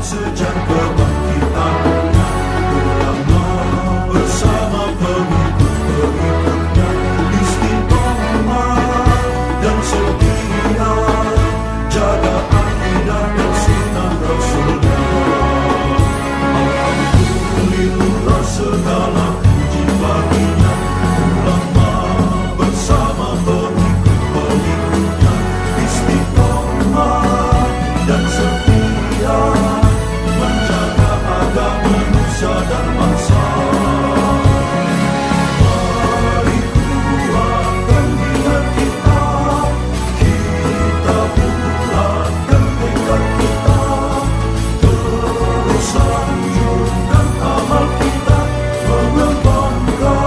sejak kebangkitannya, ulama bersama pengikut-pengikutnya istiqomah dan setia jaga akidah dan sunnah Rasulnya. Alhamdulillah segala puji baginya, ulama bersama pengikut-pengikutnya istiqomah dan setia menjaga agama manusia dan bangsa. Mari kuatkan niat kita, kita bulatkan tekad kita, terus lanjutkan amal kita, mengembangkan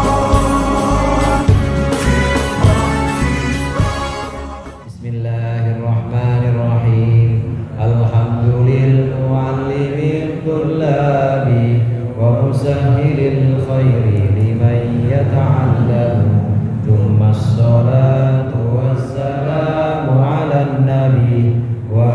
hikmah kita. Bismillahirrahmanirrahim. Alhamdulillah muallimil tullabi wa musahhilil khairi liman yata'allamu. Thumma assalatu wassalamu ala nabi wa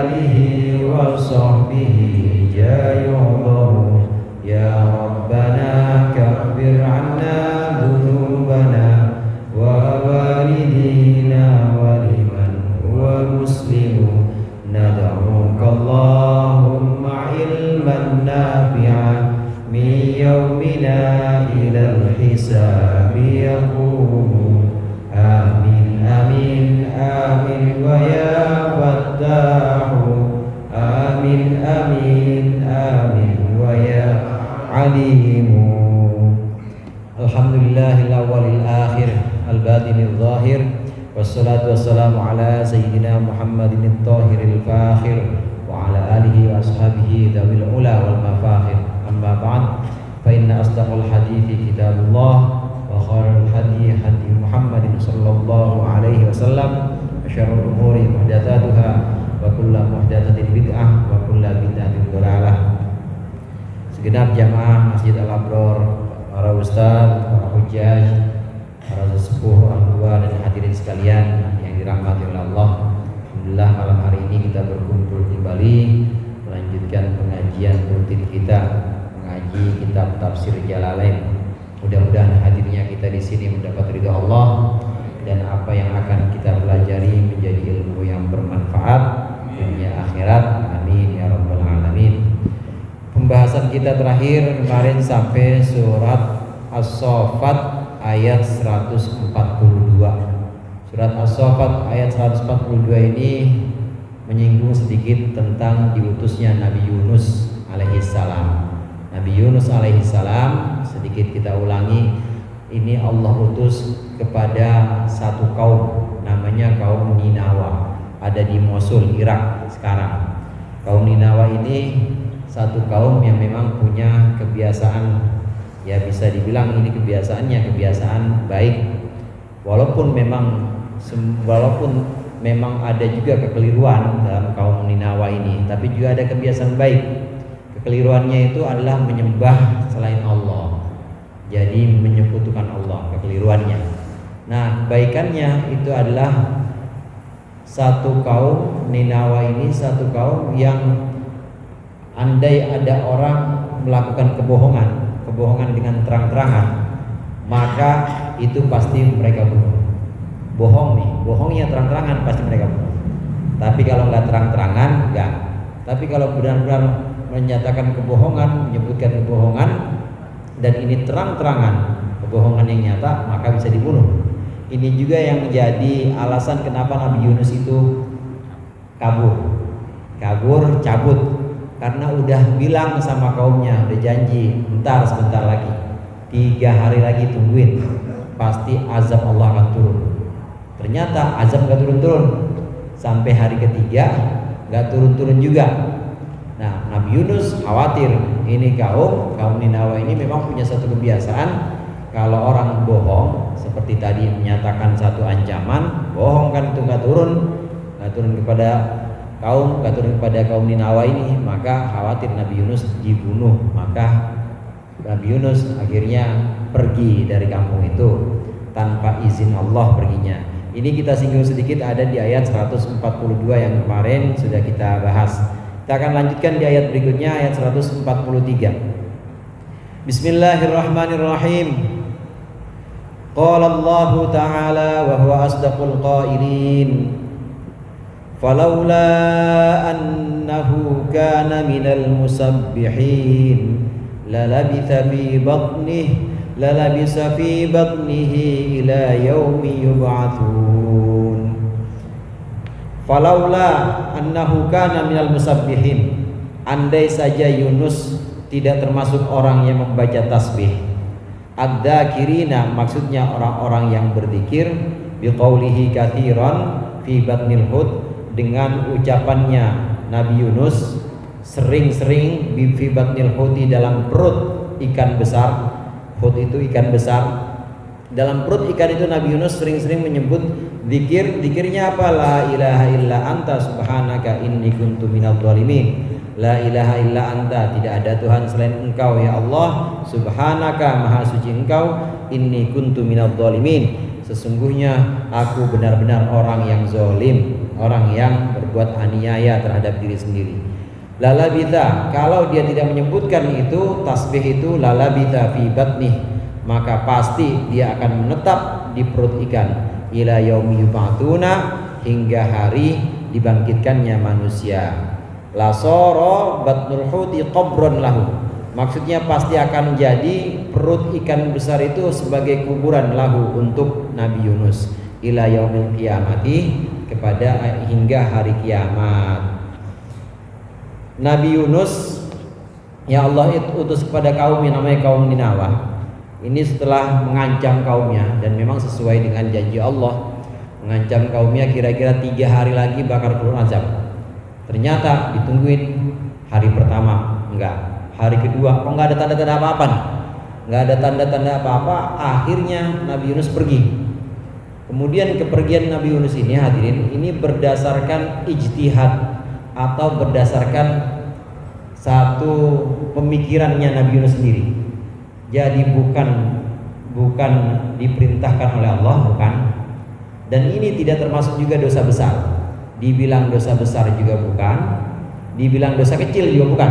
alihi wa sahbihi jayu'udhu. Ya Rabbana kaffir anna dhunubana wa walidina wa liman huwa muslimu. Nad'uka Allahumma ilman nafi'an min yawmina ilal hisabi yaqumu. Amin amin amin wa ya fattahu. Amin amin amin wa ya alimu. Alhamdulillahil awwalil akhir al-batinil zahir, wassalatu wassalamu ala sayyidina Muhammadin at-tahiril fakhir wa ala alihi wa ashabihi dhawil ula wal mafakhir. Amma ba'd, fa inna asdaqal hadithi kitabullah wa khairul hadi hadi Muhammadin sallallahu alaihi wasallam, wa syarrul umuri muhdatsatuha wa kullu muhdatsatin bid'ah wa kullu bid'atin dhalalah. Segenap jamaah Masjid Al-Abror, para ustaz, para hujjaj, para sesepuh, orang tua dan hadirin sekalian yang dirahmati oleh Allah. Alhamdulillah malam hari ini kita berkumpul kembali melanjutkan pengajian rutin kita, mengaji kitab tafsir Jalalain. Mudah-mudahan hadirnya kita di sini mendapat ridha Allah dan apa yang akan kita pelajari menjadi ilmu yang bermanfaat dunia akhirat. Amin ya rabbal alamin. Pembahasan kita terakhir kemarin sampai surat As-Saffat ayat 142. Surat As-Saffat ayat 142 ini menyinggung sedikit tentang diutusnya Nabi Yunus alaihissalam. Nabi Yunus alaihissalam, sedikit kita ulangi, ini Allah utus kepada satu kaum, namanya kaum Ninawa, ada di Mosul, Irak sekarang. Kaum Ninawa ini satu kaum yang memang punya kebiasaan, ya bisa dibilang ini kebiasaannya kebiasaan baik, walaupun memang ada juga kekeliruan dalam kaum Ninawa ini, tapi juga ada kebiasaan baik. Kekeliruannya itu adalah menyembah selain Allah, jadi menyekutukan Allah, kekeliruannya. Nah, kebaikannya itu adalah satu kaum Ninawa ini satu kaum yang andai ada orang melakukan kebohongan dengan terang-terangan, maka itu pasti mereka bunuh. Bohongnya terang-terangan pasti mereka bunuh. Tapi kalau nggak terang-terangan, enggak. Tapi kalau benar-benar menyatakan kebohongan, menyebutkan kebohongan, dan ini terang-terangan kebohongan yang nyata, maka bisa dibunuh. Ini juga yang menjadi alasan kenapa Nabi Yunus itu cabut, karena udah bilang sama kaumnya, udah janji sebentar lagi, 3 hari lagi tungguin, pasti azab Allah akan turun. Ternyata azab gak turun-turun, sampai hari ketiga gak turun-turun juga. Nah, Nabi Yunus khawatir, ini kaum Ninawa ini memang punya satu kebiasaan, kalau orang bohong seperti tadi menyatakan satu ancaman, bohong kan itu gak turun kepada kaum Ninawa ini, maka khawatir Nabi Yunus dibunuh. Maka Nabi Yunus akhirnya pergi dari kampung itu tanpa izin Allah perginya. Ini kita singgung sedikit, ada di ayat 142 yang kemarin sudah kita bahas. Kita akan lanjutkan di ayat berikutnya, ayat 143. Bismillahirrahmanirrahim. Qala Allah Ta'ala wa huwa asdaqul qailin. Falaula annahu kana minal musabbihin lalabitha fi batnihi ila yaumi yub'atsun. Falaula annahu kana minal musabbihin, andai saja Yunus tidak termasuk orang yang membaca tasbih. Adzakirina, maksudnya orang-orang yang berzikir, biqaulihi katsiran fi batnil hud, dengan ucapannya Nabi Yunus sering-sering fi batnil hud, dalam perut ikan besar. Hud itu ikan besar. Dalam perut ikan itu Nabi Yunus sering-sering menyebut zikirnya apa? La ilaha illa anta subhanaka inni kuntu minadh dhalimin. La ilaha illa anta, tidak ada Tuhan selain Engkau ya Allah, subhanaka, maha suci Engkau, inni kuntu minadh dhalimin, sesungguhnya aku benar-benar orang yang zalim, orang yang berbuat aniaya terhadap diri sendiri. Lalabitha, kalau dia tidak menyebutkan itu tasbih itu, lalabitha fi batnih, maka pasti dia akan menetap di perut ikan, ila yaumi yub'atuna, hingga hari dibangkitkannya manusia. Lasoro batnul huti qabron lahu, maksudnya pasti akan jadi perut ikan besar itu sebagai kuburan lahu untuk Nabi Yunus, ila yaumil qiyamati, kepada hingga hari kiamat. Nabi Yunus ya Allah utus kepada kaum yang namanya kaum Ninawah. Ini setelah mengancam kaumnya, dan memang sesuai dengan janji Allah, mengancam kaumnya kira-kira 3 hari lagi bakal turun azab. Ternyata ditungguin hari pertama enggak, hari kedua kok enggak ada tanda-tanda apa-apa nih, enggak ada tanda-tanda apa-apa. Akhirnya Nabi Yunus pergi. Kemudian kepergian Nabi Yunus ini, hadirin, ini berdasarkan ijtihad atau berdasarkan satu pemikirannya Nabi Yunus sendiri. Jadi bukan diperintahkan oleh Allah, bukan. Dan ini tidak termasuk juga dosa besar. Dibilang dosa besar juga bukan, dibilang dosa kecil juga bukan.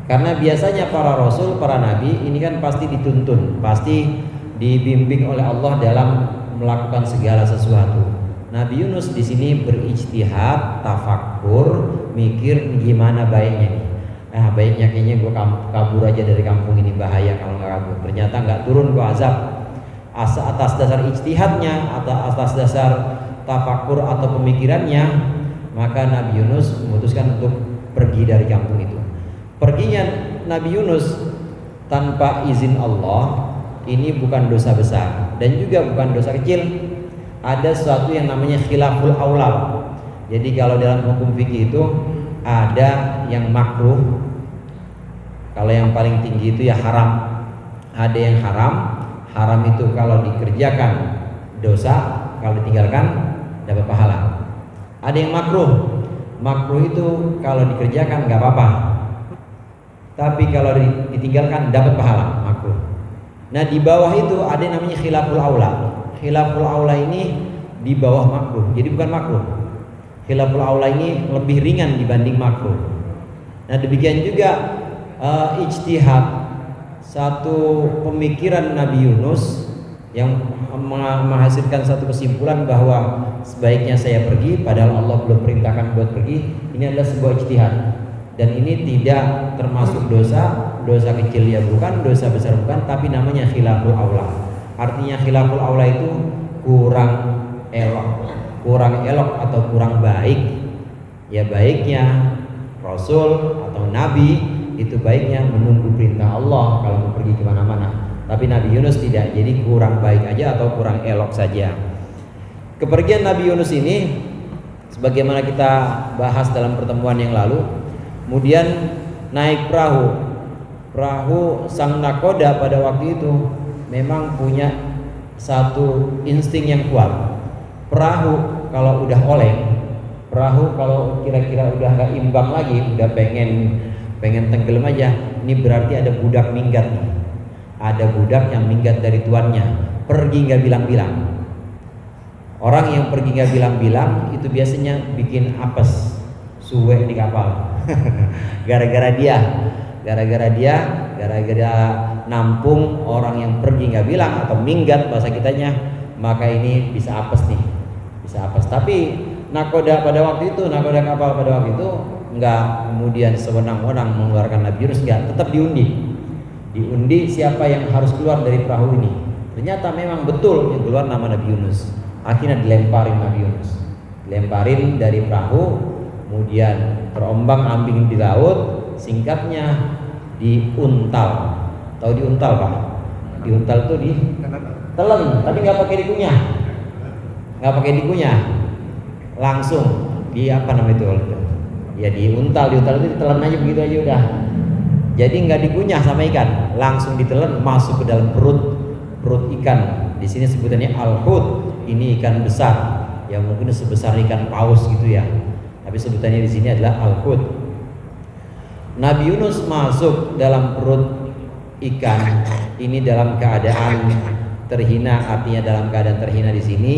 Karena biasanya para rasul, para nabi ini kan pasti dituntun, pasti dibimbing oleh Allah dalam melakukan segala sesuatu. Nabi Yunus di sini berijtihad, tafakkur, mikir gimana baiknya nih. Baiknya kayaknya gue kabur aja dari kampung ini, bahaya kalau nggak kabur. Ternyata nggak turun gue azab. Atas dasar ijtihadnya atau atas dasar tafakkur atau pemikirannya, maka Nabi Yunus memutuskan untuk pergi dari kampung itu. Perginya Nabi Yunus tanpa izin Allah ini bukan dosa besar dan juga bukan dosa kecil. Ada sesuatu yang namanya khilaful aula. Jadi kalau dalam hukum fikih itu ada yang makruh, kalau yang paling tinggi itu ya haram. Ada yang haram. Haram itu kalau dikerjakan dosa, kalau ditinggalkan dapat pahala. Ada yang makruh. Makruh itu kalau dikerjakan nggak apa-apa, tapi kalau ditinggalkan dapat pahala, makruh. Nah di bawah itu ada yang namanya khilaful aula. Khilaful aula ini di bawah makruh, jadi bukan makruh. Khilaful aula ini lebih ringan dibanding makruh. Nah demikian juga ijtihad, satu pemikiran Nabi Yunus yang menghasilkan satu kesimpulan bahwa sebaiknya saya pergi padahal Allah belum perintahkan buat pergi. Ini adalah sebuah ijtihad dan ini tidak termasuk dosa kecil ya bukan, dosa besar bukan, tapi namanya khilaful aula. Artinya khilaful aula itu kurang elok atau kurang baik. Ya baiknya Rasul atau Nabi itu baiknya menunggu perintah Allah kalau mau pergi kemana-mana. Tapi Nabi Yunus tidak, jadi kurang baik aja atau kurang elok saja. Kepergian Nabi Yunus ini sebagaimana kita bahas dalam pertemuan yang lalu, kemudian naik perahu sang nakoda pada waktu itu memang punya satu insting yang kuat. Perahu kalau udah oleng, perahu kalau kira-kira udah gak imbang lagi, udah pengen tenggelam aja, ini berarti ada budak minggat nih. Ada budak yang minggat dari tuannya, pergi nggak bilang-bilang. Orang yang pergi nggak bilang-bilang itu biasanya bikin apes, suwe di kapal. gara-gara dia nampung orang yang pergi nggak bilang atau minggat bahasa kitanya, maka ini bisa apes nih, bisa apes. Tapi nakoda kapal pada waktu itu nggak kemudian sewenang-wenang mengeluarkan Nabi Yunus, nggak, tetap diundi siapa yang harus keluar dari perahu ini. Ternyata memang betul yang keluar nama Nabi Yunus. Akhirnya dilemparin Nabi Yunus, dilemparin dari perahu, kemudian terombang-ambing di laut. Singkatnya diuntal. Tahu diuntal Pak? Diuntal itu ditelan, tapi nggak pakai dikunyah, langsung di apa namanya itu? Ya diuntal itu ditelan aja begitu aja udah. Jadi nggak dikunyah sama ikan, langsung ditelan masuk ke dalam perut ikan. Di sini sebutannya al-hut. Ini ikan besar, yang mungkin sebesar ikan paus gitu ya. Tapi sebutannya di sini adalah al-hut. Nabi Yunus masuk dalam perut ikan ini dalam keadaan terhina. Artinya dalam keadaan terhina di sini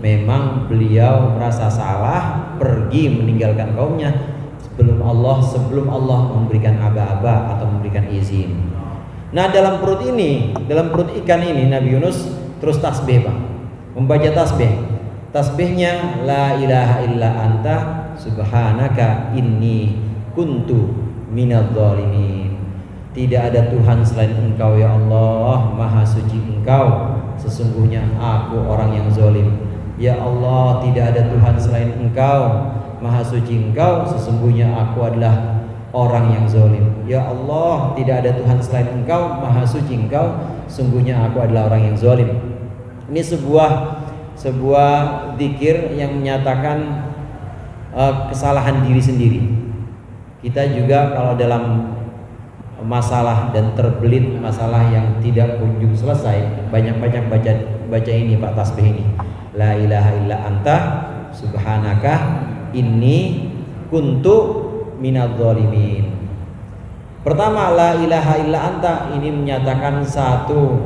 memang beliau merasa salah, pergi meninggalkan kaumnya sebelum Allah memberikan aba-aba atau memberikan izin. Nah, dalam perut ikan ini Nabi Yunus terus tasbih, Bang. Membaca tasbih. Tasbihnya la ilaha illa anta subhanaka inni kuntu minadz zalimin. Tidak ada Tuhan selain Engkau ya Allah, Maha suci Engkau, sesungguhnya aku orang yang zalim. Ya Allah, tidak ada Tuhan selain Engkau, Maha suci Engkau, sesungguhnya aku adalah orang yang zalim. Ya Allah, tidak ada Tuhan selain Engkau, Maha suci Engkau, sesungguhnya aku adalah orang yang zalim. Ini sebuah zikir yang menyatakan kesalahan diri sendiri. Kita juga kalau dalam masalah dan terbelit masalah yang tidak kunjung selesai, banyak-banyak baca ini Pak, tasbih ini. La ilaha illa anta subhanaka inni kuntu minadz zalimin. Pertama, la ilaha illa anta ini menyatakan satu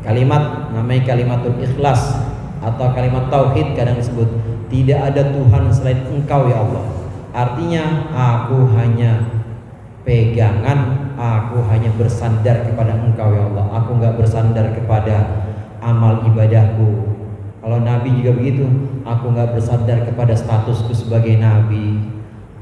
kalimat, namanya kalimatul ikhlas atau kalimat tauhid kadang disebut. Tidak ada Tuhan selain Engkau ya Allah. Artinya aku hanya pegangan, aku hanya bersandar kepada Engkau ya Allah. Aku enggak bersandar kepada amal ibadahku. Kalau Nabi juga begitu, aku enggak bersandar kepada statusku sebagai Nabi.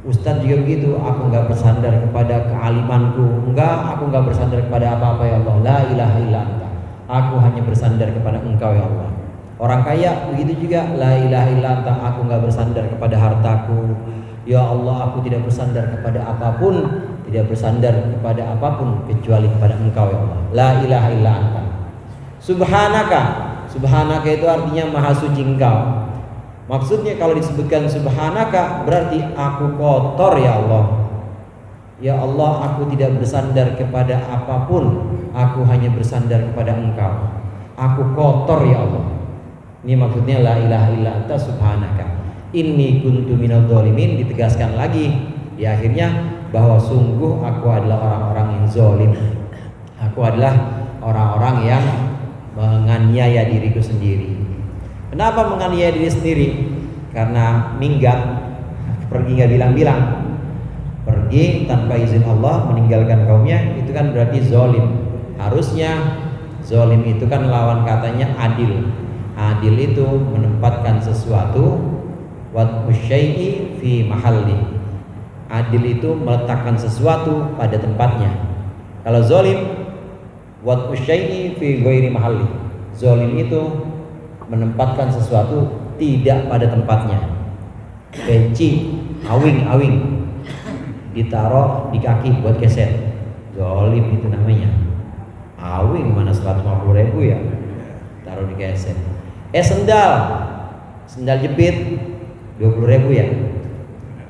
Ustadz juga begitu, aku enggak bersandar kepada kealimanku. Aku enggak bersandar kepada apa-apa ya Allah. La ilaha illa anta. Aku hanya bersandar kepada Engkau ya Allah. Orang kaya begitu juga, la ilaha illa anta. Aku enggak bersandar kepada hartaku. Ya Allah, aku tidak bersandar kepada apapun, tidak bersandar kepada apapun kecuali kepada Engkau ya Allah. La ilaha illa anta. Subhanaka itu artinya maha suci Engkau. Maksudnya kalau disebutkan subhanaka berarti aku kotor ya Allah. Ya Allah, aku tidak bersandar kepada apapun, aku hanya bersandar kepada Engkau. Aku kotor ya Allah. Ini maksudnya la ilaha illa anta subhanaka inni kuntu minadz zalimin. Ditegaskan lagi di akhirnya bahwa sungguh aku adalah orang-orang yang zalim. Aku adalah orang-orang yang menganiaya diriku sendiri. Kenapa menganiaya diri sendiri? Karena minggat, pergi nggak bilang-bilang, pergi tanpa izin Allah meninggalkan kaumnya, itu kan berarti zalim. Harusnya zalim itu kan lawan katanya adil. Adil itu menempatkan sesuatu wad'u syai'i fi mahalli. Adil itu meletakkan sesuatu pada tempatnya. Kalau zalim, wad'u syai'i fi ghairi mahalli. Zalim itu menempatkan sesuatu tidak pada tempatnya. Peci, awing ditaruh di kaki buat keset. Zalim itu namanya. Awing mana 150.000 ya? Taruh di keset. Sendal jepit 20.000 ya,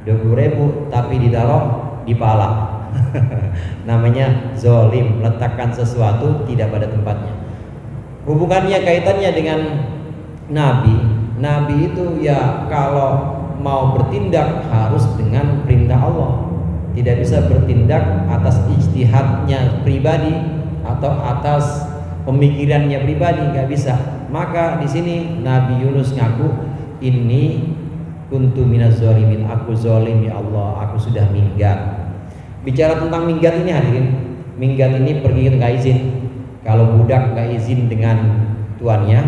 20.000 tapi ditaruh di pala. Namanya zalim, meletakkan sesuatu tidak pada tempatnya. Hubungannya, kaitannya dengan Nabi itu ya kalau mau bertindak harus dengan perintah Allah. Tidak bisa bertindak atas ijtihadnya pribadi atau atas pemikirannya pribadi, nggak bisa. Maka di sini Nabi Yunus ngaku ini kuntu minaz zalimin, aku zalim ya Allah, aku sudah minggat. Bicara tentang minggat ini hadirin, minggat ini pergi nggak izin. Kalau budak nggak izin dengan tuannya,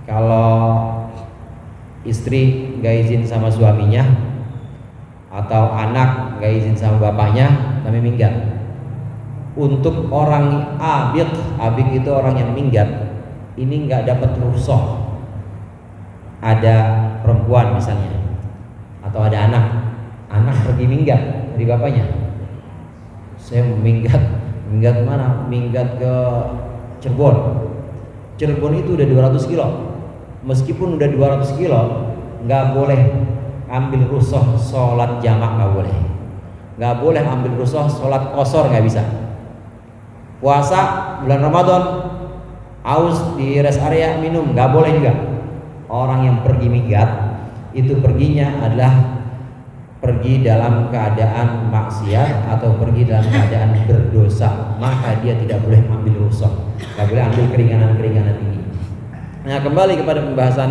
kalau istri nggak izin sama suaminya, atau anak nggak izin sama bapaknya, namanya minggat. Untuk orang abik itu orang yang minggat, ini nggak dapat rukhsah. Ada perempuan misalnya, atau ada anak pergi minggat dari bapaknya. Saya minggat mana? Minggat ke Cirebon. Cirebon itu udah 200 kilo. Meskipun udah 200 kilo, nggak boleh ambil rukhsah sholat jamak, nggak boleh. Nggak boleh ambil rukhsah sholat qashar, nggak bisa. Puasa bulan Ramadan, aus di rest area minum, nggak boleh juga. Orang yang pergi minggat itu perginya adalah pergi dalam keadaan maksiat atau pergi dalam keadaan berdosa, maka dia tidak boleh ambil rukhsah, nggak boleh ambil keringanan ini. Nah, kembali kepada pembahasan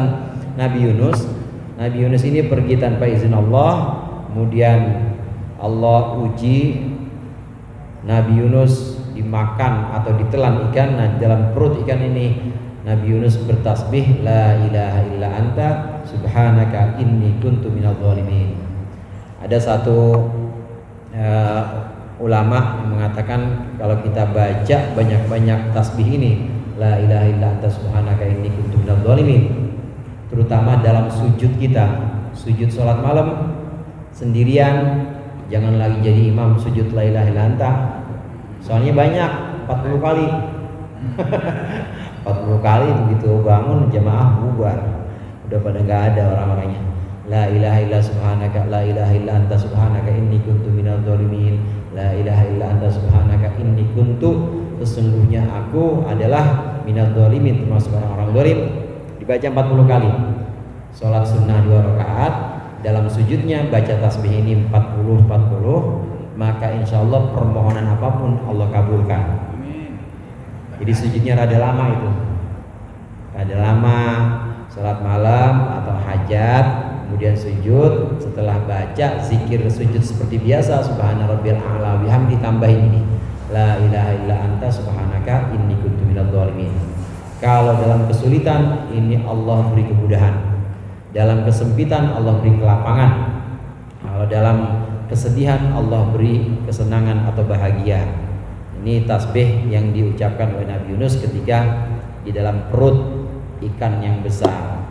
Nabi Yunus. Nabi Yunus ini pergi tanpa izin Allah, kemudian Allah uji Nabi Yunus, dimakan atau ditelan ikan. Nah, dalam perut ikan ini Nabi Yunus bertasbih, la ilaha illa anta subhanaka inni kuntu minadh dhalimin. Ada satu ulama yang mengatakan kalau kita baca banyak-banyak tasbih ini, la ilaha illa anta subhanaka inni kuntu minadh dhalimin, terutama dalam sujud kita, sujud sholat malam sendirian, jangan lagi jadi imam sujud la ilaha illa anta, soalnya banyak 40 kali 40 kali begitu bangun jamaah bubar, udah pada nggak ada orang-orangnya. La ilaha illa subhanaka, la ilaha illa anta subhanaka inni kuntu minadh dhalimin, la ilaha illa anta subhanaka inni kuntu, sesungguhnya aku adalah minadh dhalimin, termasuk orang-orang zalim. Dibaca 40 kali. Salat sunnah 2 rakaat, dalam sujudnya baca tasbih ini 40, maka insya Allah permohonan apapun Allah kabulkan. Jadi sujudnya rada lama itu, rada lama. Salat malam atau hajat, kemudian sujud, setelah baca zikir sujud seperti biasa, subhana rabbiyal a'la bihamdi, tambahin ini la ilaha illa anta subhanaka inni kuntu minadh dhalimin. Kalau dalam kesulitan ini Allah beri kemudahan, dalam kesempitan Allah beri kelapangan, kalau dalam kesedihan Allah beri kesenangan atau bahagia. Ini tasbih yang diucapkan oleh Nabi Yunus ketika di dalam perut ikan yang besar.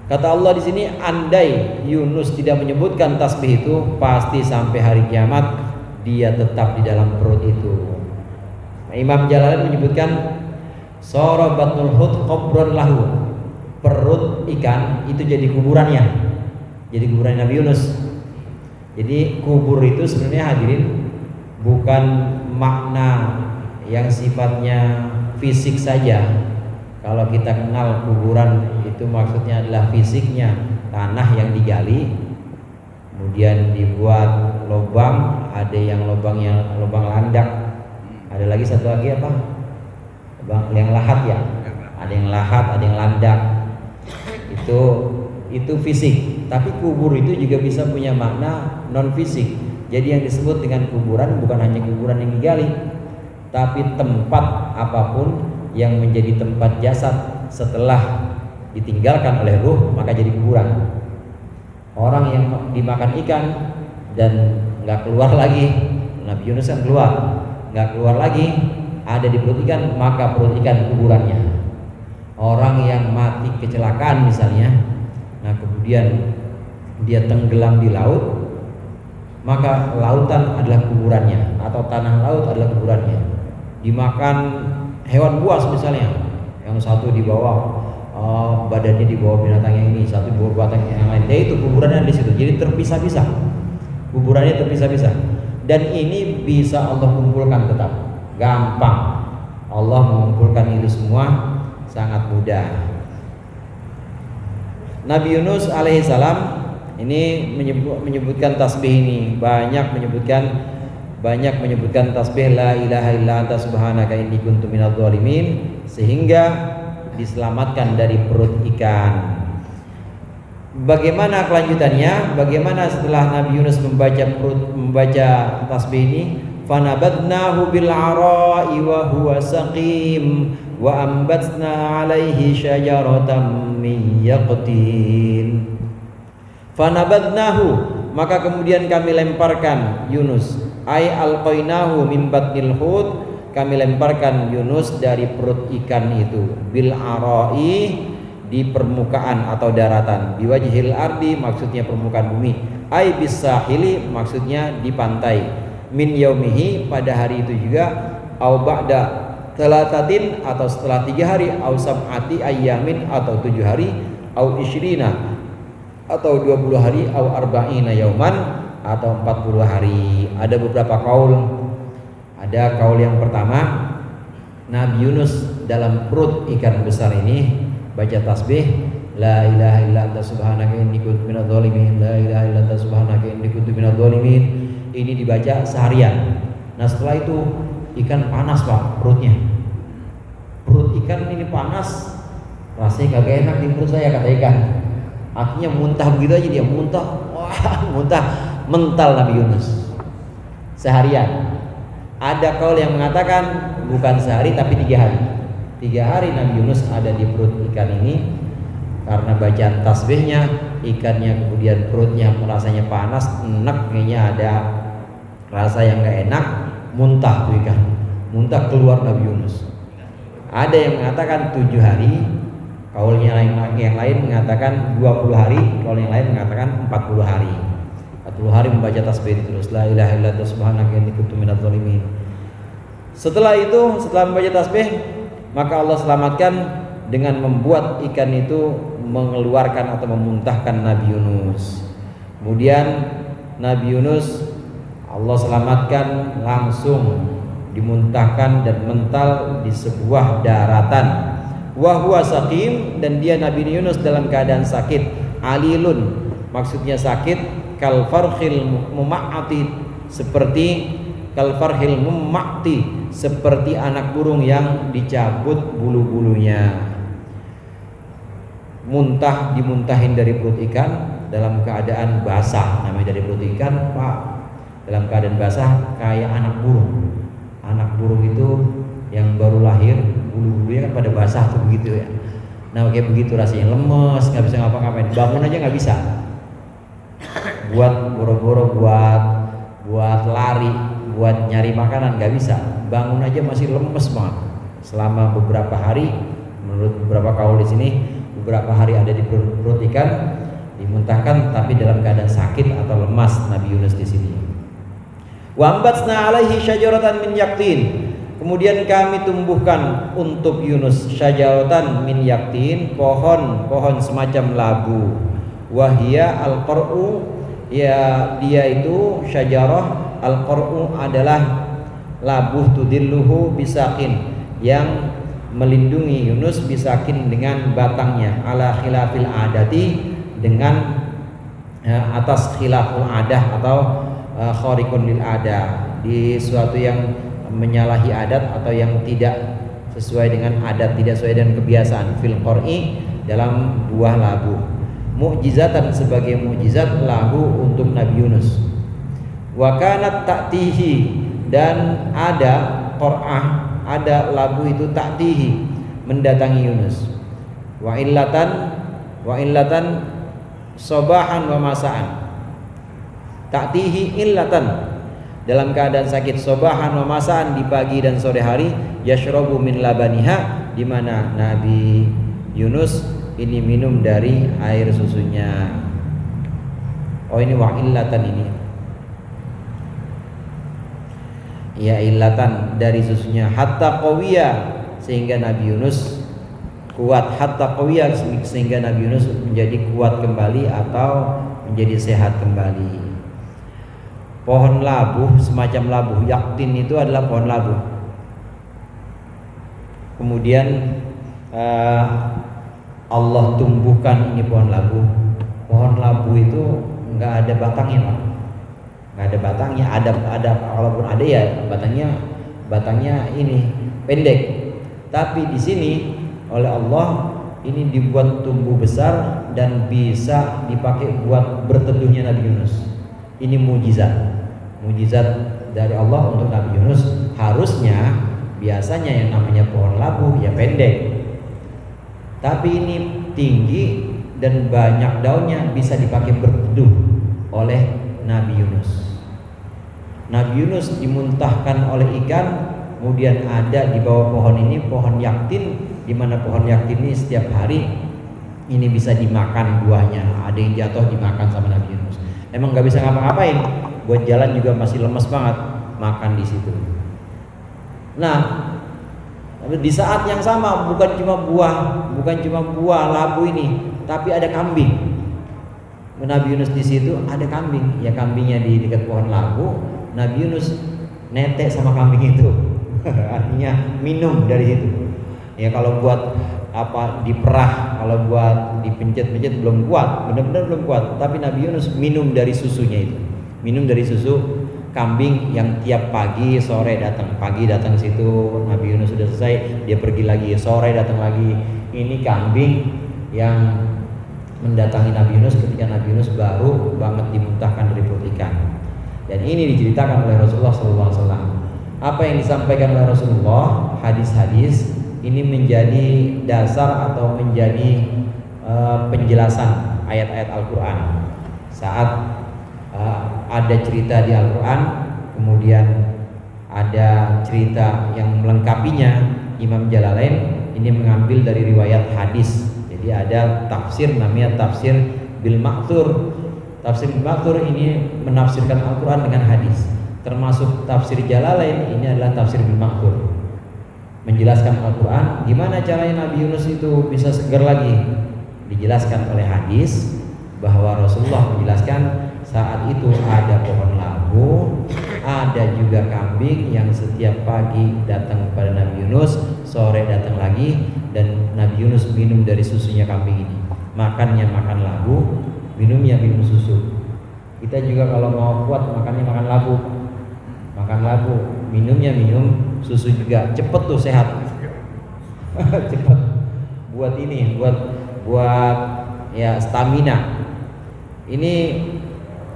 Kata Allah di sini, andai Yunus tidak menyebutkan tasbih itu, pasti sampai hari kiamat dia tetap di dalam perut itu. Nah, Imam Jalalain menyebutkan sara batnul hut qabran lahu, perut ikan itu jadi kuburannya, jadi kuburan Nabi Yunus. Jadi kubur itu sebenarnya hadirin bukan makna yang sifatnya fisik saja. Kalau kita kenal kuburan itu maksudnya adalah fisiknya, tanah yang digali, kemudian dibuat lubang, ada yang lubang landak, ada lagi satu lagi apa? Lubang yang lahat ya, ada yang lahat, ada yang landak. Itu fisik. Tapi kubur itu juga bisa punya makna non fisik. Jadi yang disebut dengan kuburan bukan hanya kuburan yang digali, tapi tempat apapun yang menjadi tempat jasad setelah ditinggalkan oleh ruh, maka jadi kuburan. Orang yang dimakan ikan dan nggak keluar lagi, Nabi Yunus kan keluar, nggak keluar lagi, ada di perut ikan, maka perut ikan kuburannya. Orang yang mati kecelakaan misalnya, nah kemudian dia tenggelam di laut, maka lautan adalah kuburannya, atau tanah laut adalah kuburannya. Dimakan hewan buas misalnya, yang satu di bawah badannya di bawah binatang yang ini, satu di bawah binatang yang lain, dia itu kuburannya di situ. Jadi terpisah-pisah, kuburannya terpisah-pisah. Dan ini bisa Allah kumpulkan tetap, gampang. Allah mengumpulkan itu semua sangat mudah. Nabi Yunus alaihissalam ini menyebutkan tasbih ini, banyak menyebutkan tasbih la ilaha illa anta subhanaka inni kuntu minadh dhalimin, sehingga diselamatkan dari perut ikan. Bagaimana kelanjutannya? Bagaimana setelah Nabi Yunus membaca tasbih ini? Fanabadnahu bil ara'i wa huwa saqim wa ambatna alaihi syajaratan min yaqtin. Fanabadnahu, maka kemudian kami lemparkan Yunus, ai alqainahu min batnil hut, kami lemparkan Yunus dari perut ikan itu, bil ara'i, di permukaan atau daratan, biwajhil ardi maksudnya permukaan bumi, ai bisahili maksudnya di pantai, min yaumihi pada hari itu juga, au ba'da talatatin atau setelah 3 hari, au sab'ati ayyamin atau 7 hari, au isyrina atau 20 hari, au arba'ina yauman atau 40 hari. Ada beberapa kaul. Ada kaul yang pertama, Nabi Yunus dalam perut ikan besar ini baca tasbih la ilaha illa anta subhanaka inni kuntu minadz zalimin, la ilaha illa anta subhanaka inni kuntu minadz zalimin. Ini dibaca seharian. Nah setelah itu ikan panas Pak perutnya. Perut ikan ini panas, rasanya kagak enak di perut saya kata ikan. Akhirnya muntah begitu aja dia, muntah. Wah, muntah mental Nabi Yunus seharian. Ada kaul yang mengatakan bukan sehari tapi 3 hari. 3 hari Nabi Yunus ada di perut ikan ini karena bacaan tasbihnya, ikannya kemudian perutnya rasanya panas, enak, kayaknya ada rasa yang gak enak, muntah tuh ikan, muntah keluar Nabi Yunus. Ada yang mengatakan 7 hari, kaulnya yang lain mengatakan 20 hari, kaul yang lain mengatakan 40 hari. 40 hari membaca tasbih terus, la ilaha illa anta subhanaka inni kuntu minadz zalimin. Setelah itu, setelah membaca tasbih, maka Allah selamatkan dengan membuat ikan itu mengeluarkan atau memuntahkan Nabi Yunus. Kemudian Nabi Yunus Allah selamatkan langsung dimuntahkan dan mental di sebuah daratan. Wa huwa saqim, dan dia Nabi Yunus dalam keadaan sakit. Alilun maksudnya sakit, kal farhil muma'ati, seperti kal farhil muma'ti, seperti anak burung yang dicabut bulu-bulunya. Muntah, dimuntahin dari perut ikan dalam keadaan basah. Namanya dari perut ikan Pak, dalam keadaan basah kayak anak burung. Anak burung itu yang baru lahir, bulu-bulunya kan pada basah tuh begitu ya. Nah kayak begitu rasanya, lemes, nggak bisa ngapa-ngapain, bangun aja nggak bisa. Buat boro-boro, buat lari, buat nyari makanan nggak bisa. Bangun aja masih lemes banget. Selama beberapa hari, menurut beberapa kaul di sini, beberapa hari ada di perut ikan, dimuntahkan tapi dalam keadaan sakit atau lemas Nabi Yunus di sini. Wa ambatsna alaihi syajaratan min yaqtin. Kemudian kami tumbuhkan untuk Yunus syajaratan min yaqtin, pohon semacam labu. Wahia al-qar'u, ya dia itu syajarah, al-qar'u adalah labuh tudilluhu bisakin, yang melindungi Yunus bisakin dengan batangnya, ala khilafil adati, dengan atas khilaful adah atau khariqun lil adah, di suatu yang menyalahi adat atau yang tidak sesuai dengan adat, tidak sesuai dengan kebiasaan, fil qur'i, dalam buah labu. Mu'jizatan, sebagai mukjizat lahu untuk Nabi Yunus. Wa kanat ta'tihi, dan ada qur'ah, ada labu itu ta'tihi, mendatangi Yunus. Wa illatan sobahan wa masaan. Ta'tihi illatan, dalam keadaan sakit, sobahan wa masaan, di pagi dan sore hari, yashrabu min labaniha, di mana Nabi Yunus ini minum dari air susunya. Oh ini wa illatan ini. Ya illatan, dari susunya, hatta qawiya, sehingga Nabi Yunus kuat, hatta qawiya, sehingga Nabi Yunus menjadi kuat kembali atau menjadi sehat kembali. Pohon labu, semacam labu, yaktin itu adalah pohon labu. Kemudian Allah tumbuhkan ini pohon labu. Pohon labu itu nggak ada batangnya Pak, nggak ada batangnya. Ada walaupun ada ya batangnya ini pendek. Tapi di sini oleh Allah ini dibuat tumbuh besar dan bisa dipakai buat berteduhnya Nabi Yunus. Ini mujizat dari Allah untuk Nabi Yunus. Harusnya biasanya yang namanya pohon labu ya pendek, tapi ini tinggi dan banyak daunnya, bisa dipakai berteduh oleh Nabi Yunus. Nabi Yunus dimuntahkan oleh ikan, kemudian ada di bawah pohon ini pohon yaktin, di mana pohon yaktin ini setiap hari ini bisa dimakan buahnya. Ada yang jatuh dimakan sama Nabi Yunus. Emang nggak bisa ngapa-ngapain, buat jalan juga masih lemes banget, makan di situ. Nah, di saat yang sama bukan cuma buah labu ini, tapi ada kambing. Nabi Yunus di situ ada kambing, ya kambingnya di dekat pohon labu. Nabi Yunus netek sama kambing itu, artinya minum dari situ. Ya kalau buat apa diperah, kalau buat dipencet-pencet belum kuat, benar-benar belum kuat. Tapi Nabi Yunus minum dari susunya itu, minum dari susu kambing yang tiap pagi sore datang. Pagi datang ke situ, Nabi Yunus sudah selesai, dia pergi lagi, sore datang lagi. Ini kambing yang mendatangi Nabi Yunus ketika Nabi Yunus baru banget dimuntahkan dari perut ikan. Dan ini diceritakan oleh Rasulullah SAW. Apa yang disampaikan oleh Rasulullah, hadis-hadis ini menjadi dasar atau menjadi penjelasan ayat-ayat Al-Quran. Saat ada cerita di Al-Quran, kemudian ada cerita yang melengkapinya, Imam Jalalain ini mengambil dari riwayat hadis. Jadi ada tafsir namanya tafsir bil ma'thur. Tafsir bil ma'thur ini menafsirkan Al-Quran dengan hadis. Termasuk tafsir Jalalain ini adalah tafsir bil ma'thur, menjelaskan Al-Quran. Gimana caranya Nabi Yunus itu bisa segar lagi? Dijelaskan oleh hadis bahwa Rasulullah menjelaskan saat itu ada pohon labu, ada juga kambing yang setiap pagi datang kepada Nabi Yunus, sore datang lagi, dan Nabi Yunus minum dari susunya kambing ini. Makannya makan labu, minumnya minum susu. Kita juga kalau mau kuat makannya makan labu, minumnya minum susu juga. Cepet tuh sehat. Cepet. Buat ini, buat ya stamina. Ini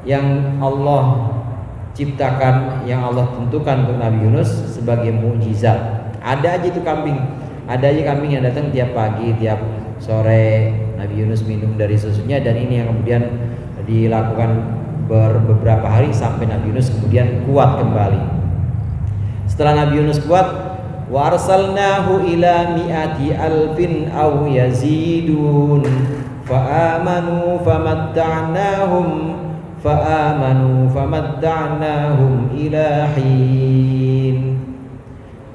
yang Allah ciptakan, yang Allah tentukan untuk Nabi Yunus sebagai mukjizat. Ada aja itu kambing, yang datang tiap pagi, tiap sore. Nabi Yunus minum dari susunya, dan ini yang kemudian dilakukan beberapa hari sampai Nabi Yunus kemudian kuat kembali. Setelah Nabi Yunus kuat, wa arsalnahu ila mi'ati alfin aw yazidun fa amanu famatta'nahum ila hin.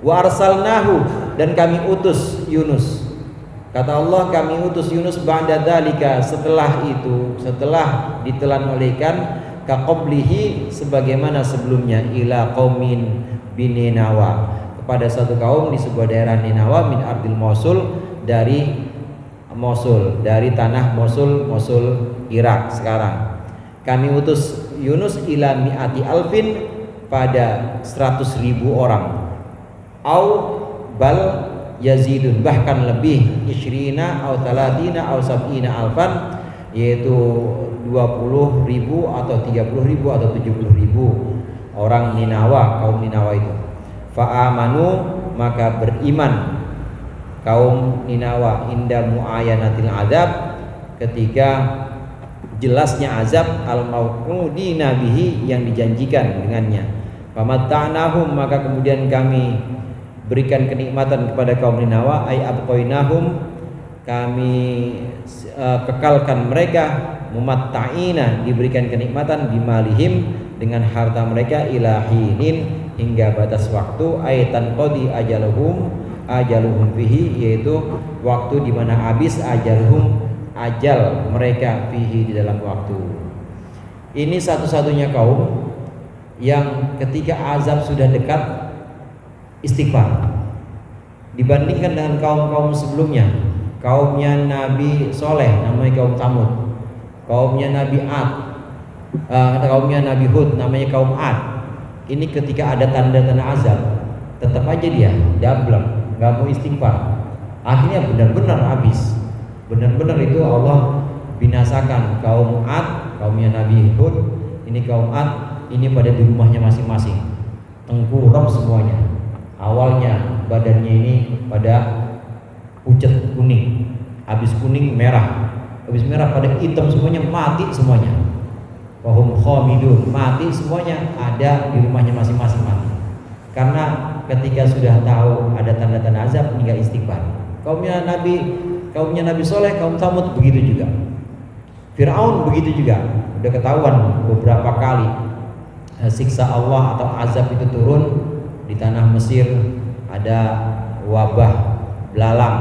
Wa arsalnahu, dan kami utus Yunus. Kata Allah, kami utus Yunus ba'da dzalika, setelah itu, setelah ditelan oleh ikan, kaqablihi, sebagaimana sebelumnya, ila qaumin bininawa, kepada satu kaum di sebuah daerah Ninawa, min ardil Mosul, dari Mosul, dari tanah Mosul Irak sekarang. Kami utus Yunus ila mi'ati alfin, pada 100.000 orang. Au bal yazidun, bahkan lebih, isyrina au talatina au sab'ina alfan, yaitu 20.000 atau 30.000 atau 70.000 orang Ninawa, kaum Ninawa itu. Fa'amanu, maka beriman kaum Ninawa inda mu'ayanatil azab, ketika jelasnya azab, al-mau'udina bihi, yang dijanjikan dengannya. Famatta'nahum, maka kemudian kami berikan kenikmatan kepada kaum Ninawa, ay abqainahum, kami kekalkan mereka, mumatta'ina, diberikan kenikmatan, bimalihim, dengan harta mereka, ilahinin, hingga batas waktu, ay tanqadi ajaluhum fihi, yaitu waktu di mana habis ajaluhum, ajal mereka, fihi, di dalam waktu. Ini satu-satunya kaum yang ketika azab sudah dekat istighfar, dibandingkan dengan kaum-kaum sebelumnya. Kaumnya Nabi Soleh namanya kaum Samud, kaumnya Nabi Ad, kaumnya Nabi Hud namanya kaum Ad. Ini ketika ada tanda-tanda azab, tetap aja dia dablek, nggak mau istighfar. Akhirnya benar-benar habis. Benar-benar itu Allah binasakan kaum Ad, kaumnya Nabi Hud. Ini kaum Ad, ini pada di rumahnya masing-masing, tengkurap semuanya. Awalnya badannya ini pada pucat kuning, habis kuning merah, habis merah pada hitam semuanya, mati semuanya. Wahum khamidun, mati semuanya, ada di rumahnya masing-masing mati. Karena ketika sudah tahu ada tanda-tanda azab, meninggal istighfar. Kaumnya Nabi Soleh, kaum Tsamud begitu juga. Fir'aun begitu juga. Udah ketahuan beberapa kali siksa Allah atau azab itu turun di tanah Mesir. Ada wabah belalang.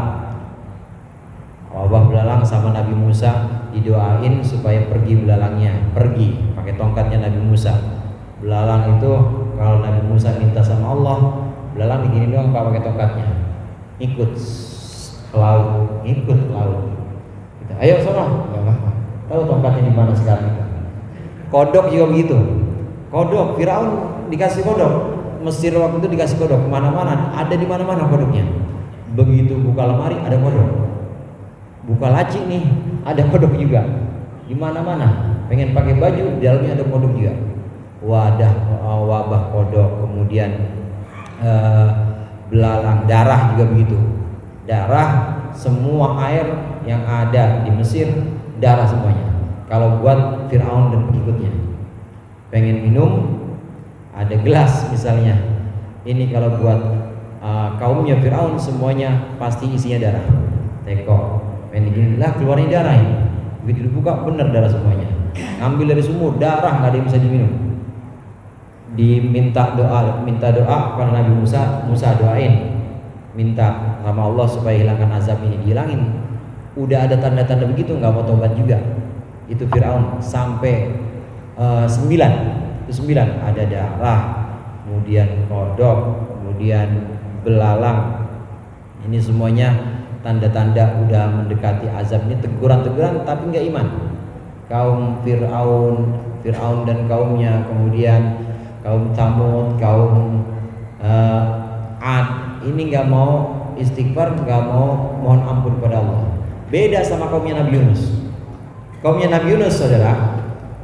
Wabah belalang sama Nabi Musa didoain supaya pergi belalangnya, pergi pakai tongkatnya Nabi Musa. Belalang itu kalau Nabi Musa minta sama Allah, belalang begini doang pakai tongkatnya, ikut ke laut, ikut ke laut. Kita, ayo sono, tahu tongkatnya di mana sekarang? Kodok juga begitu. Kodok, Firaun dikasih kodok, Mesir waktu itu dikasih kodok, kemana-mana, ada di mana-mana kodoknya. Begitu buka lemari ada kodok, buka laci nih ada kodok juga, di mana-mana. Pengen pakai baju, di dalamnya ada kodok juga. Wabah kodok, kemudian belalang, darah juga begitu. Darah, semua air yang ada di Mesir darah semuanya. Kalau buat Fir'aun dan pengikutnya, pengen minum ada gelas misalnya, ini kalau buat kaumnya Fir'aun semuanya pasti isinya darah. Teko, pengen gini lah keluarnya darah ini. Begitu dibuka bener darah semuanya. Ngambil dari sumur darah, nggak ada yang bisa diminum. Diminta doa, kepada Nabi Musa doain, minta sama Allah supaya hilangkan azab ini, dihilangin. Udah ada tanda-tanda begitu, nggak mau tobat juga. Itu Fir'aun sampai 9 ada darah, kemudian kodok, kemudian belalang. Ini semuanya tanda-tanda udah mendekati azab. Ini teguran-teguran tapi nggak iman. Kaum Fir'aun dan kaumnya, kemudian kaum Tsamud, kaum Ad, ini nggak mau istighfar, nggak mau mohon ampun kepada Allah. Beda sama kaumnya Nabi Yunus. Kaumnya Nabi Yunus, saudara,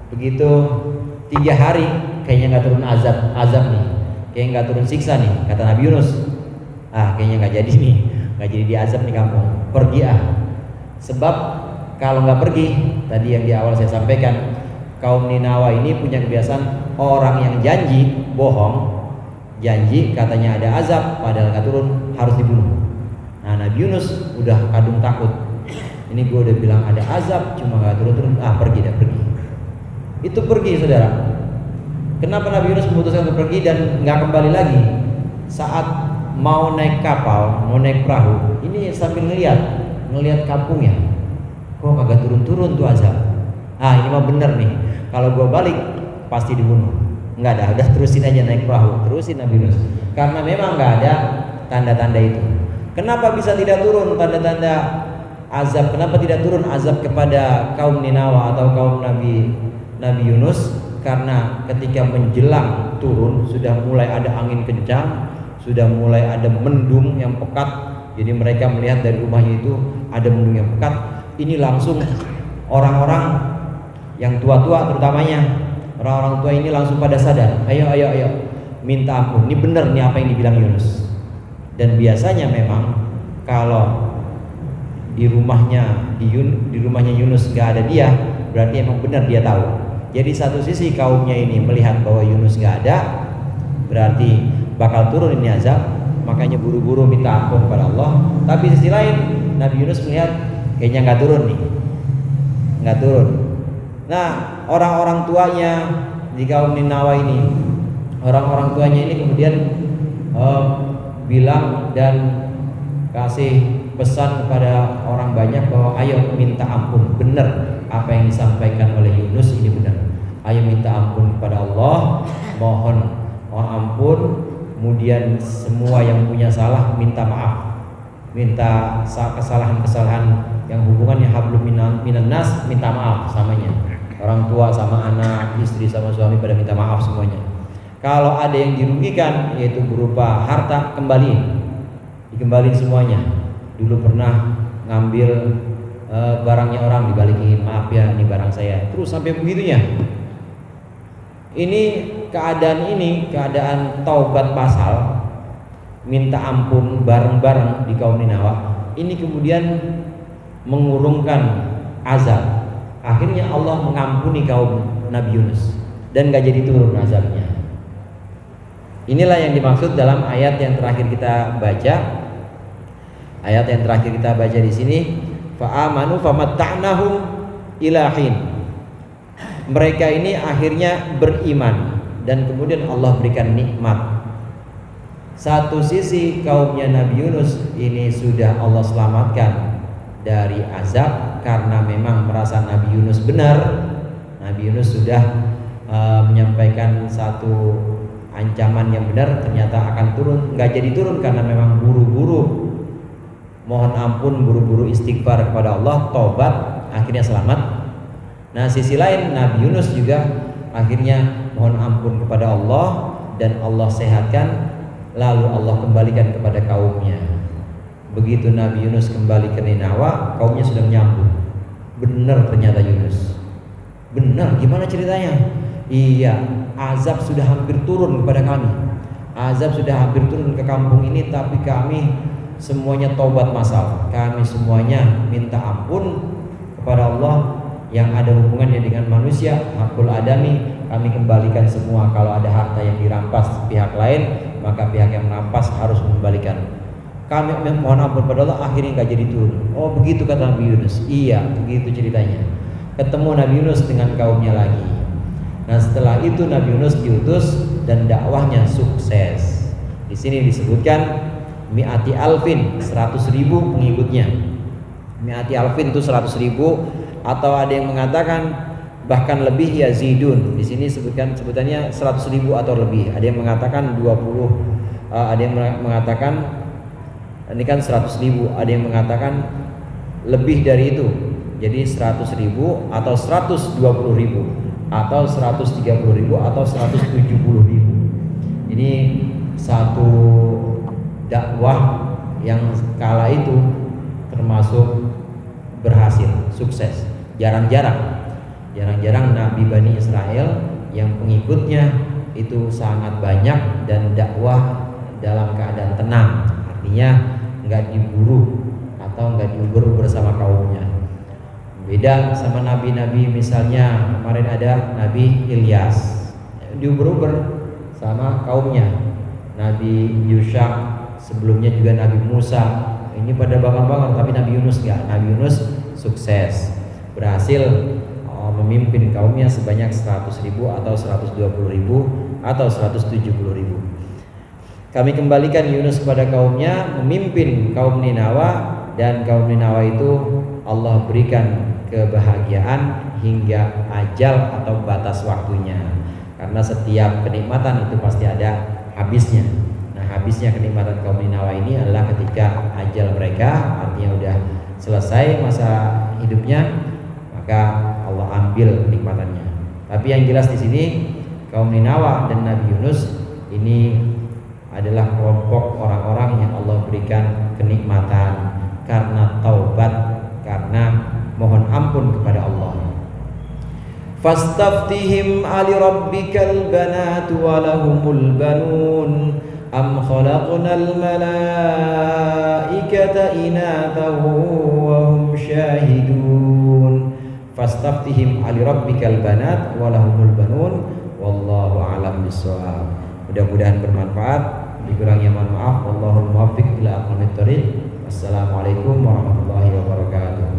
begitu 3 hari kayaknya nggak turun azab nih, kayaknya nggak turun siksa nih, kata Nabi Yunus. Kayaknya nggak jadi nih, nggak jadi diazab nih kamu, pergi Sebab kalau nggak pergi, tadi yang di awal saya sampaikan, kaum Ninawa ini punya kebiasaan, orang yang janji bohong, janji katanya ada azab padahal nggak turun, harus dibunuh. Nah, Nabi Yunus udah kadung takut, ini gue udah bilang ada azab cuma nggak turun, pergi. Itu pergi, saudara. Kenapa Nabi Yunus memutuskan untuk pergi dan nggak kembali lagi? Saat mau naik kapal, mau naik perahu, ini sambil ngelihat kampungnya, kok kagak turun tuh azab. Ini mah bener nih, kalau gue balik pasti dibunuh. Nggak ada, udah terusin aja naik perahu, terusin Nabi Yunus. Karena memang nggak ada tanda-tanda itu. Kenapa bisa tidak turun tanda-tanda azab? Kenapa tidak turun azab kepada kaum Ninawa atau kaum Nabi Yunus? Karena ketika menjelang turun sudah mulai ada angin kencang, sudah mulai ada mendung yang pekat. Jadi mereka melihat dari rumahnya itu ada mendung yang pekat. Ini langsung orang-orang yang tua-tua terutamanya, orang-orang tua ini langsung pada sadar, ayo minta ampun. Ini benar nih apa yang dibilang Yunus. Dan biasanya memang kalau di rumahnya Yunus nggak ada dia, berarti emang benar dia tahu. Jadi satu sisi kaumnya ini melihat bahwa Yunus nggak ada, berarti bakal turun ini azab, makanya buru-buru minta ampun kepada Allah. Tapi sisi lain Nabi Yunus melihat kayaknya nggak turun. Nah, orang-orang tuanya di kaum Ninawa ini, orang-orang tuanya ini kemudian bilang dan kasih pesan kepada orang banyak bahwa ayo minta ampun. Benar apa yang disampaikan oleh Yunus ini benar. Ayo minta ampun kepada Allah, mohon ampun. Kemudian semua yang punya salah minta maaf, minta kesalahan-kesalahan yang hubungannya hablum minan nas, minta maaf samanya. Orang tua sama anak, istri sama suami pada minta maaf semuanya. Kalau ada yang dirugikan yaitu berupa harta, dikembaliin semuanya. Dulu pernah ngambil barangnya orang dibalikin, maaf ya ini barang saya, terus sampai begitunya. Ini keadaan taubat masal, minta ampun bareng-bareng di kaum Ninawa. Ini kemudian mengurungkan azab. Akhirnya Allah mengampuni kaum Nabi Yunus dan gak jadi turun azabnya. Inilah yang dimaksud dalam ayat yang terakhir kita baca. Ayat yang terakhir kita baca di sini, fa'amanu famatta'nahum ilahin. Mereka ini akhirnya beriman dan kemudian Allah berikan nikmat. Satu sisi kaumnya Nabi Yunus ini sudah Allah selamatkan dari azab karena memang merasa Nabi Yunus benar. Nabi Yunus sudah menyampaikan satu ancaman yang benar, ternyata akan turun, nggak jadi turun karena memang buru-buru mohon ampun, buru-buru istighfar kepada Allah, tobat, akhirnya selamat. Nah, sisi lain Nabi Yunus juga akhirnya mohon ampun kepada Allah dan Allah sehatkan, lalu Allah kembalikan kepada kaumnya. Begitu Nabi Yunus kembali ke Ninawa, kaumnya sudah menyambut. Benar ternyata Yunus. Benar, gimana ceritanya? Iya, azab sudah hampir turun kepada kami. Azab sudah hampir turun ke kampung ini, tapi kami semuanya taubat masal. Kami semuanya minta ampun kepada Allah yang ada hubungannya dengan manusia, hakul adami. Kami kembalikan semua. Kalau ada harta yang dirampas pihak lain, maka pihak yang merampas harus mengembalikan. Kami mohon ampun kepada Allah, akhirnya nggak jadi turun. Oh begitu kata Nabi Yunus. Iya, begitu ceritanya. Ketemu Nabi Yunus dengan kaumnya lagi. Nah, setelah itu Nabi Yunus diutus dan dakwahnya sukses. Di sini disebutkan mi'ati alfin, 100.000 pengikutnya. Mi'ati alfin itu 100.000, atau ada yang mengatakan bahkan lebih, yazidun. Di sini sebutannya 100.000 atau lebih. Ada yang mengatakan 20, ada yang mengatakan ini kan 100.000, ada yang mengatakan lebih dari itu. Jadi 100.000 atau 120.000 atau 130.000 atau 170.000. Ini satu dakwah yang kala itu termasuk berhasil, sukses. Jarang-jarang Nabi Bani Israel yang pengikutnya itu sangat banyak dan dakwah dalam keadaan tenang. Artinya nggak diburu atau nggak diuber bersama kaumnya. Beda sama nabi-nabi, misalnya kemarin ada Nabi Ilyas diuber-uber sama kaumnya. Nabi Yusha, sebelumnya juga Nabi Musa, ini pada bangun-bangun, tapi Nabi Yunus enggak. Nabi Yunus sukses, berhasil memimpin kaumnya sebanyak 100.000 atau 120.000 atau 170.000. Kami kembalikan Yunus kepada kaumnya, memimpin kaum Ninawa, dan kaum Ninawa itu Allah berikan kebahagiaan hingga ajal atau batas waktunya. Karena setiap kenikmatan itu pasti ada habisnya. Nah, habisnya kenikmatan kaum Ninawa ini adalah ketika ajal mereka, artinya udah selesai masa hidupnya, maka Allah ambil kenikmatannya. Tapi yang jelas di sini kaum Ninawa dan Nabi Yunus ini adalah kelompok orang-orang yang Allah berikan kenikmatan karena taubat, karena mohon ampun kepada Allah. Fastaftihim ali rabbikal banatu wa lahumul banun am khalaqnal malaikata inatha wa hum syahidun. Fastaftihim ali rabbikal banat wa lahumul banun wallahu a'lam bissawab. Mudah-mudahan bermanfaat, dikurangnya mohon maaf. Wallahul muwaffiq ila aqwamit thoriq. Wassalamualaikum warahmatullahi wabarakatuh.